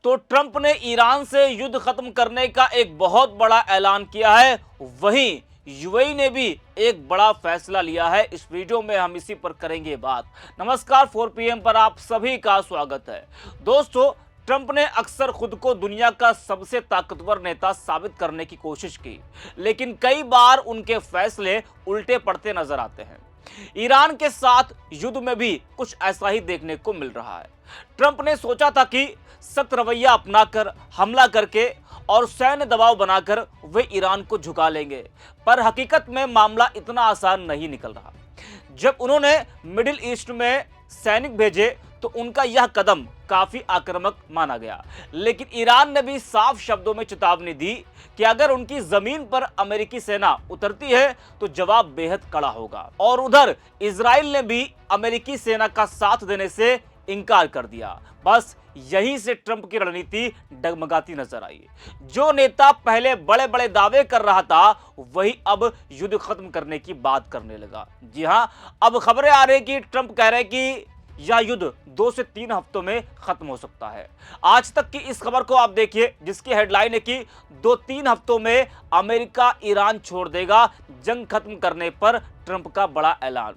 तो ट्रंप ने ईरान से युद्ध खत्म करने का एक बहुत बड़ा ऐलान किया है। वहीं यूएई ने भी एक बड़ा फैसला लिया है। इस वीडियो में हम इसी पर करेंगे बात। नमस्कार, 4 PM पर आप सभी का स्वागत है। दोस्तों, ट्रंप ने अक्सर खुद को दुनिया का सबसे ताकतवर नेता साबित करने की कोशिश की, लेकिन कई बार उनके फैसले उल्टे पड़ते नजर आते हैं। ईरान के साथ युद्ध में भी कुछ ऐसा ही देखने को मिल रहा है। ट्रंप ने सोचा था कि सख्त रवैया अपनाकर, हमला करके और सैन्य दबाव बनाकर वे ईरान को झुका लेंगे, पर हकीकत में मामला इतना आसान नहीं निकल रहा। जब उन्होंने मिडिल ईस्ट में सैनिक भेजे तो उनका यह कदम काफी आक्रामक माना गया, लेकिन ईरान ने भी साफ शब्दों में चेतावनी दी कि अगर उनकी जमीन पर अमेरिकी सेना उतरती है तो जवाब बेहद कड़ा होगा। और उधर इजराइल ने भी अमेरिकी सेना का साथ देने से इनकार कर दिया। बस यहीं से ट्रंप की रणनीति डगमगाती नजर आई। जो नेता पहले बड़े बड़े दावे कर रहा था, वही अब युद्ध खत्म करने की बात करने लगा। जी हां, अब खबरें आ रही कि ट्रंप कह रहे हैं कि यह युद्ध 2 से 3 हफ्तों में खत्म हो सकता है। आज तक की इस खबर को आप देखिए, जिसकी हेडलाइन है कि 2-3 हफ्तों में अमेरिका ईरान छोड़ देगा, जंग खत्म करने पर ट्रंप का बड़ा ऐलान।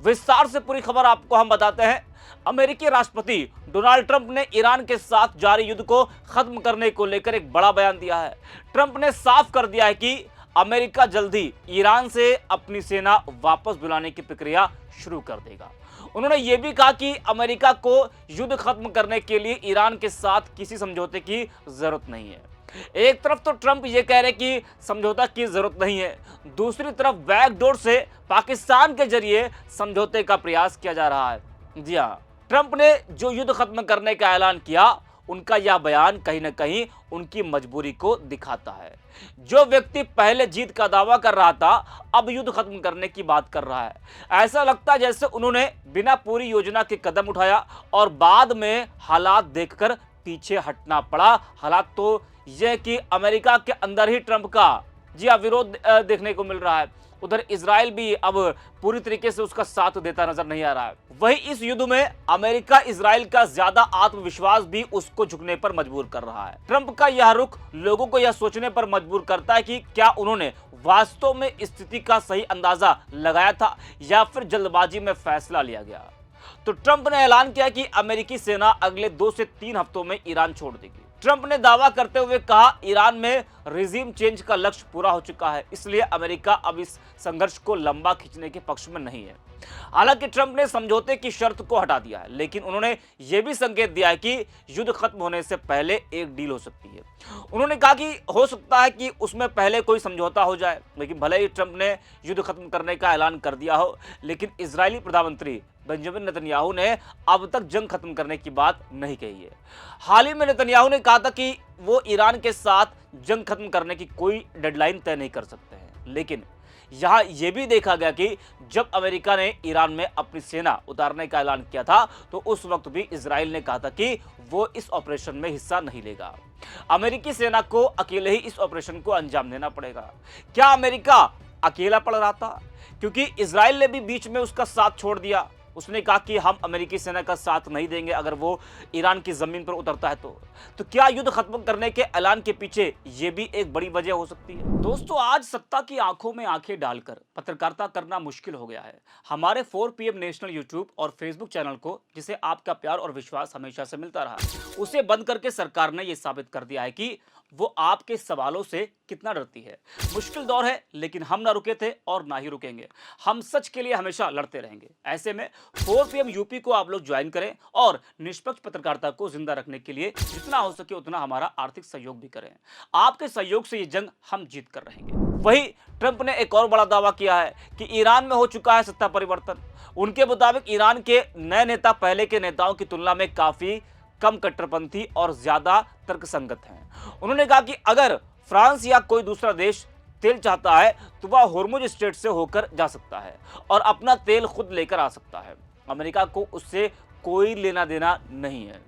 विस्तार से पूरी खबर आपको हम बताते हैं। अमेरिकी राष्ट्रपति डोनाल्ड ट्रंप ने ईरान के साथ जारी युद्ध को खत्म करने को लेकर एक बड़ा बयान दिया है। ट्रंप ने साफ कर दिया है कि अमेरिका जल्दी ईरान से अपनी सेना वापस बुलाने की प्रक्रिया शुरू कर देगा। उन्होंने यह भी कहा कि अमेरिका को युद्ध खत्म करने के लिए ईरान के साथ किसी समझौते की जरूरत नहीं है। एक तरफ तो ट्रंप ये कह रहे कि समझौता की जरूरत नहीं है, दूसरी तरफ बैकडोर से पाकिस्तान के जरिए समझौते का प्रयास किया जा रहा है। जी हाँ, ट्रंप ने जो युद्ध खत्म करने का ऐलान किया, उनका यह बयान कहीं ना कहीं उनकी मजबूरी को दिखाता है। जो व्यक्ति पहले जीत का दावा कर रहा था, अब युद्ध खत्म करने की बात कर रहा है। ऐसा लगता है जैसे उन्होंने बिना पूरी योजना के कदम उठाया और बाद में हालात देखकर पीछे हटना पड़ा। हालात तो यह कि अमेरिका के अंदर ही ट्रंप का जी हाँ विरोध देखने को मिल रहा है। उधर इजराइल भी अब पूरी तरीके से उसका साथ देता नजर नहीं आ रहा है। वही इस युद्ध में अमेरिका इजराइल का ज्यादा आत्मविश्वास भी उसको झुकने पर मजबूर कर रहा है। ट्रंप का यह रुख लोगों को यह सोचने पर मजबूर करता है कि क्या उन्होंने वास्तव में स्थिति का सही अंदाजा लगाया था या फिर जल्दबाजी में फैसला लिया गया। तो ट्रंप ने ऐलान किया कि अमेरिकी सेना अगले 2 से 3 हफ्तों में ईरान छोड़ देगी। ट्रंप ने दावा करते हुए कहा, ईरान में रिजीम चेंज का लक्ष्य पूरा हो चुका है, इसलिए अमेरिका अब इस संघर्ष को लंबा खींचने के पक्ष में नहीं है। हालांकि ट्रंप ने समझौते की शर्त को हटा दिया है, लेकिन उन्होंने यह भी संकेत दिया है कि युद्ध खत्म होने से पहले एक डील हो सकती है। उन्होंने कहा कि हो सकता है कि उसमें पहले कोई समझौता हो जाए। लेकिन भले ही ट्रंप ने युद्ध खत्म करने का ऐलान कर दिया हो, लेकिन इजरायली प्रधानमंत्री बेंजामिन नेतन्याहू ने अब तक जंग खत्म करने की बात नहीं कही है। हाल ही में नेतन्याहू ने कहा था कि वो ईरान के साथ जंग खत्म करने की कोई डेडलाइन तय नहीं कर सकते हैं, लेकिन यहाँ यह भी देखा गया कि जब अमेरिका ने ईरान में अपनी सेना उतारने का ऐलान किया था, तो उस वक्त भी इजराइल ने कहा था कि वो इस ऑपरेशन में हिस्सा नहीं लेगा। अमेरिकी सेना को अकेले ही इस ऑपरेशन को अंजाम देना पड़ेगा। क्या अमेरिका अकेला पड़ रहा था? क्योंकि इजराइल ने भी बीच में उसका साथ छोड़ दिया। उसने कहा कि हम अमेरिकी सेना का साथ नहीं देंगे अगर वो ईरान की जमीन पर उतरता है तो क्या युद्ध खत्म करने के ऐलान के पीछे ये भी एक बड़ी वजह हो सकती है? दोस्तों, आज सत्ता की आंखों में आंखें डालकर पत्रकारिता करना मुश्किल हो गया है। हमारे 4 PM नेशनल यूट्यूब और फेसबुक चैनल को, जिसे आपका प्यार और विश्वास हमेशा से मिलता रहा, उसे बंद करके सरकार ने यह साबित कर दिया है कि वो आपके सवालों से कितना डरती है। मुश्किल दौर है, लेकिन हम ना रुके थे और ना ही रुकेंगे। हम सच के लिए हमेशा लड़ते रहेंगे। ऐसे में 4 PM यूपी को आप लोग ज्वाइन करें और निष्पक्ष पत्रकारिता को जिंदा रखने के लिए जितना हो सके उतना हमारा आर्थिक सहयोग भी करें। आपके सहयोग से ये जंग हम जीत कर रहेंगे। वही ट्रंप ने एक और बड़ा दावा किया है कि ईरान में हो चुका है सत्ता परिवर्तन। उनके मुताबिक ईरान के नए नेता पहले के नेताओं की तुलना में काफी कम कट्टरपंथी और ज्यादा तर्कसंगत हैं। उन्होंने कहा कि अगर फ्रांस या कोई दूसरा देश तेल चाहता है तो वह होर्मुज स्ट्रेट से होकर जा सकता है और अपना तेल खुद लेकर आ सकता है। अमेरिका को उससे कोई लेना देना नहीं है।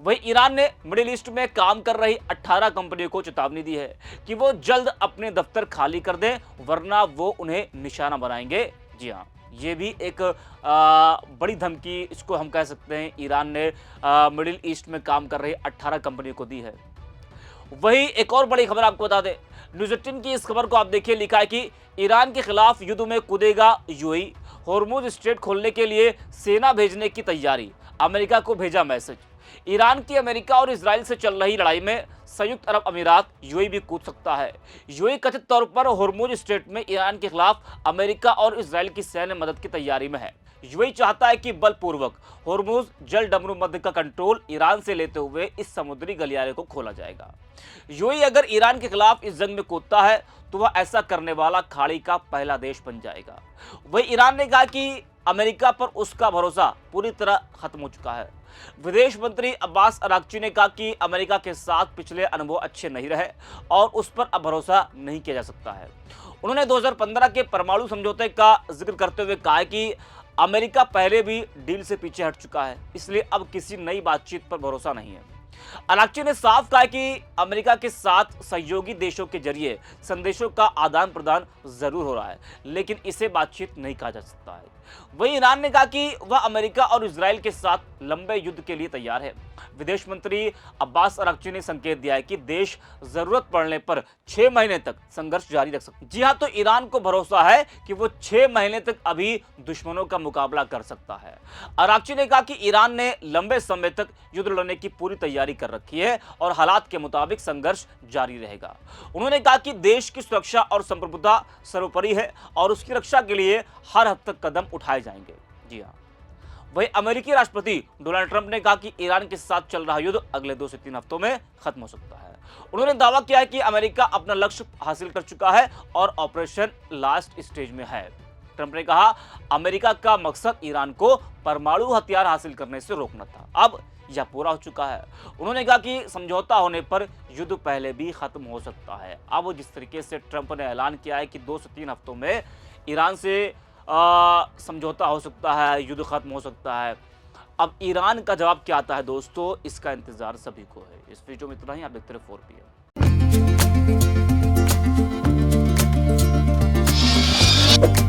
वहीं ईरान ने मिडिल ईस्ट में काम कर रही 18 कंपनियों को चेतावनी दी है कि वो जल्द अपने दफ्तर खाली कर दें, वरना वो उन्हें निशाना बनाएंगे। जी हाँ, ये भी एक बड़ी धमकी इसको हम कह सकते हैं ईरान ने मिडिल ईस्ट में काम कर रही 18 कंपनियों को दी है। वही एक और बड़ी खबर आपको बता दें, न्यूज़ 18 की इस खबर को आप देखिए, लिखा है कि ईरान के खिलाफ युद्ध में कूदेगा यूएई, हॉर्मुज स्ट्रेट खोलने के लिए सेना भेजने की तैयारी, अमेरिका को भेजा मैसेज। ईरान की अमेरिका और इजराइल से चल रही लड़ाई में संयुक्त अरब अमीरात यूएई भी कूद सकता है। यूएई कथित तौर पर हॉर्मुज स्ट्रेट में ईरान के खिलाफ अमेरिका और इजराइल की सैन्य मदद की तैयारी में है। यूएई चाहता है कि बलपूर्वक हॉर्मुज जल डमरू मध्य का कंट्रोल ईरान से लेते हुए इस समुद्री गलियारे को खोला जाएगा। यूएई अगर ईरान के खिलाफ इस जंग में कूदता है तो वह ऐसा करने वाला खाड़ी का पहला देश बन जाएगा। वही ईरान ने कहा कि अमेरिका पर उसका भरोसा पूरी तरह खत्म हो चुका है। विदेश मंत्री अब्बास अराक्ची ने कहा कि अमेरिका के साथ पिछले अनुभव अच्छे नहीं रहे और उस पर अब भरोसा नहीं किया जा सकता है। उन्होंने 2015 के परमाणु समझौते का जिक्र करते हुए कहा कि अमेरिका पहले भी डील से पीछे हट चुका है, इसलिए अब किसी नई बातचीत पर भरोसा नहीं है। अराक्ची ने साफ कहा कि अमेरिका के साथ सहयोगी देशों के जरिए संदेशों का आदान प्रदान जरूर हो रहा है, लेकिन इसे बातचीत नहीं कहा जा सकता है। वहीं ईरान ने कहा कि वह अमेरिका और इजराइल के साथ लंबे युद्ध के लिए तैयार है। विदेश मंत्री अब्बास अराक्ची ने संकेत दिया है कि देश जरूरत पड़ने पर 6 महीने तक संघर्ष जारी रख सकता है। जी हां, तो ईरान को भरोसा है कि वो 6 महीने तक अभी दुश्मनों का मुकाबला कर सकता है। अराक्ची ने कहा कि ईरान ने लंबे समय तक युद्ध लड़ने की पूरी तैयारी कर रखी है और हालात के मुताबिक संघर्ष जारी रहेगा। उन्होंने कहा कि देश की सुरक्षा और संप्रभुता सर्वोपरि है और उसकी रक्षा के लिए हर हद तक कदम उठाए जाएंगे। जी हाँ, वही अमेरिकी राष्ट्रपति डोनाल्ड ट्रंप ने कहा कि ईरान के साथ चल रहा युद्ध अगले 2 से 3 हफ्तों में खत्म हो सकता है। उन्होंने दावा किया है कि अमेरिका अपना लक्ष्य हासिल कर चुका है और ऑपरेशन लास्ट स्टेज में है। ट्रंप ने कहा, अमेरिका का मकसद ईरान को परमाणु हथियार हासिल करने से रोकना था, अब यह पूरा हो चुका है। उन्होंने कहा कि समझौता होने पर युद्ध पहले भी खत्म हो सकता है। अब जिस तरीके से ट्रंप ने ऐलान किया है कि 2 से 3 हफ्तों में ईरान से समझौता हो सकता है, युद्ध खत्म हो सकता है, अब ईरान का जवाब क्या आता है दोस्तों, इसका इंतजार सभी को है। इस वीडियो में इतना ही, आप देखते रहे 4PM।